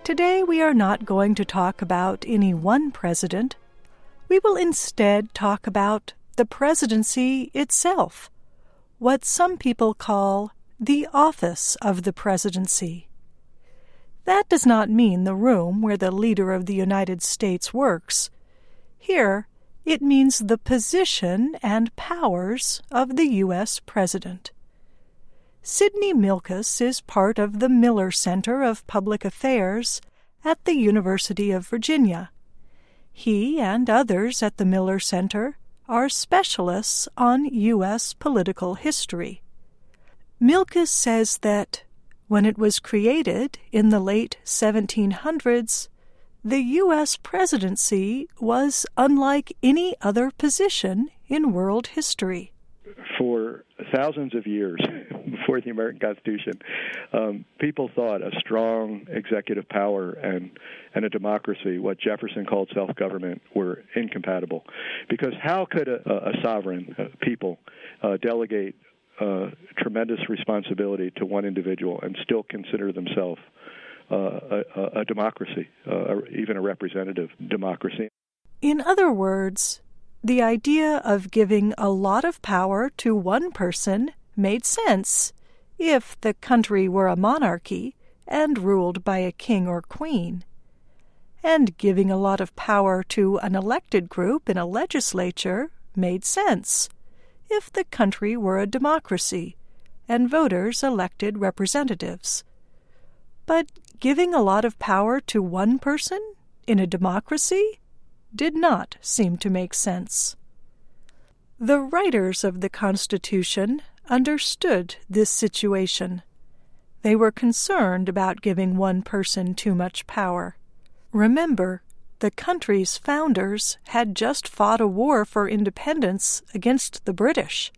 Today we are not going to talk about any one president. We will instead talk about the presidency itself, what some people call the office of the presidency. That does not mean the room where the leader of the United States works. Here, it means the position and powers of the U.S. president. Sidney Milkis is part of the Miller Center of Public Affairs at the University of Virginia. He and others at the Miller Center are specialists on U.S. political history. Milkis says that when it was created in the late 1700s, the U.S. presidency was unlike any other position in world history. For thousands of years before the American Constitution, people thought a strong executive power and a democracy, what Jefferson called self-government, were incompatible. Because how could a sovereign people delegate tremendous responsibility to one individual and still consider themselves a democracy, even a representative democracy? In other words, the idea of giving a lot of power to one person made sense if the country were a monarchy and ruled by a king or queen. And giving a lot of power to an elected group in a legislature made sense if the country were a democracy and voters elected representatives. But giving a lot of power to one person in a democracy did not seem to make sense. The writers of the Constitution understood this situation. They were concerned about giving one person too much power. Remember, the country's founders had just fought a war for independence against the British.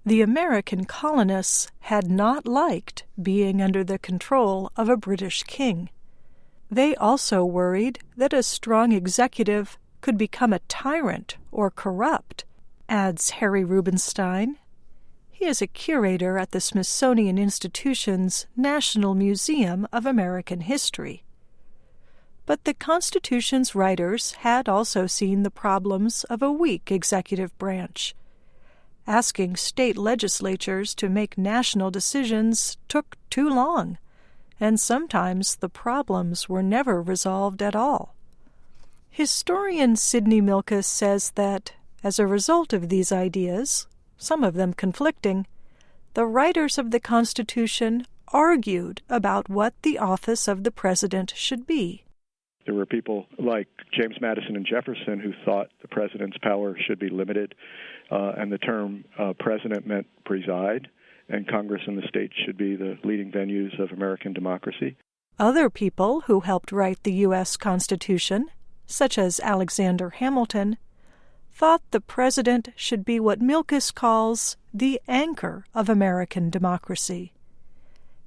The American colonists had not liked being under the control of a British king. They also worried that a strong executive could become a tyrant or corrupt, adds Harry Rubenstein. He is a curator at the Smithsonian Institution's National Museum of American History. But the Constitution's writers had also seen the problems of a weak executive branch. Asking state legislatures to make national decisions took too long, and sometimes the problems were never resolved at all. Historian Sidney Milkis says that, as a result of these ideas, some of them conflicting, the writers of the Constitution argued about what the office of the president should be. There were people like James Madison and Jefferson who thought the president's power should be limited, and the term president meant preside, and Congress and the states should be the leading venues of American democracy. Other people who helped write the U.S. Constitution, such as Alexander Hamilton, thought the president should be what Milkis calls the anchor of American democracy.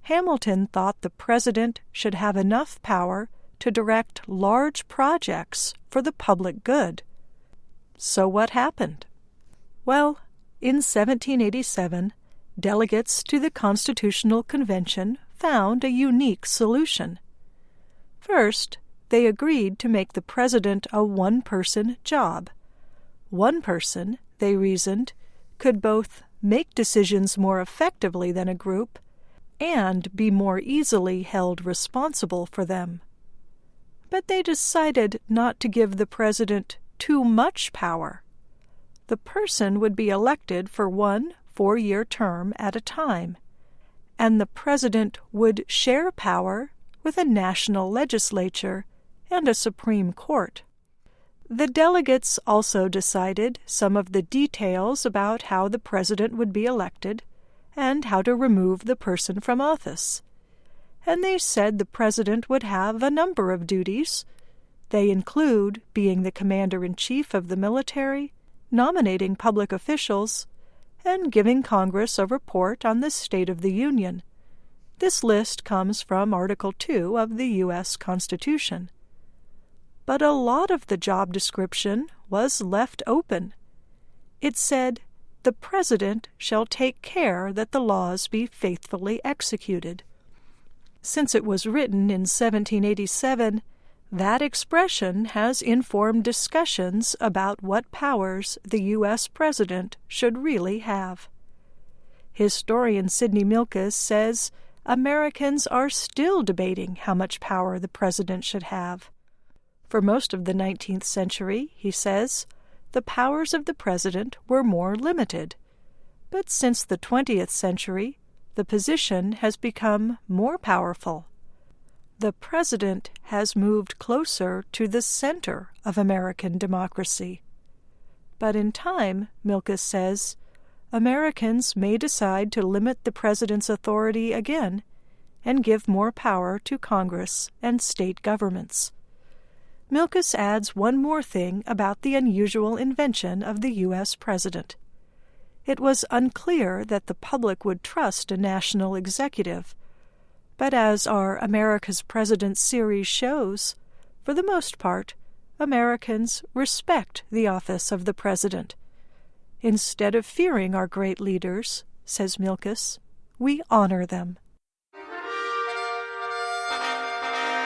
Hamilton thought the president should have enough power to direct large projects for the public good. So what happened? Well, in 1787, delegates to the Constitutional Convention found a unique solution. First, they agreed to make the president a one-person job. One person, they reasoned, could both make decisions more effectively than a group and be more easily held responsible for them. But they decided not to give the president too much power. The person would be elected for one 4-year term at a time, and the president would share power with a national legislature and a Supreme Court. The delegates also decided some of the details about how the president would be elected and how to remove the person from office. And they said the president would have a number of duties. They include being the commander-in-chief of the military, nominating public officials, and giving Congress a report on the State of the Union. This list comes from Article 2 of the U.S. Constitution. But a lot of the job description was left open. It said, "The President shall take care that the laws be faithfully executed." Since it was written in 1787, that expression has informed discussions about what powers the U.S. president should really have. Historian Sidney Milkis says Americans are still debating how much power the president should have. For most of the 19th century, he says, the powers of the president were more limited. But since the 20th century, the position has become more powerful. The president has moved closer to the center of American democracy. But in time, Milkis says, Americans may decide to limit the president's authority again and give more power to Congress and state governments. Milkis adds one more thing about the unusual invention of the U.S. president. It was unclear that the public would trust a national executive, but as our America's President series shows, for the most part, Americans respect the office of the president. Instead of fearing our great leaders, says Milkis, we honor them.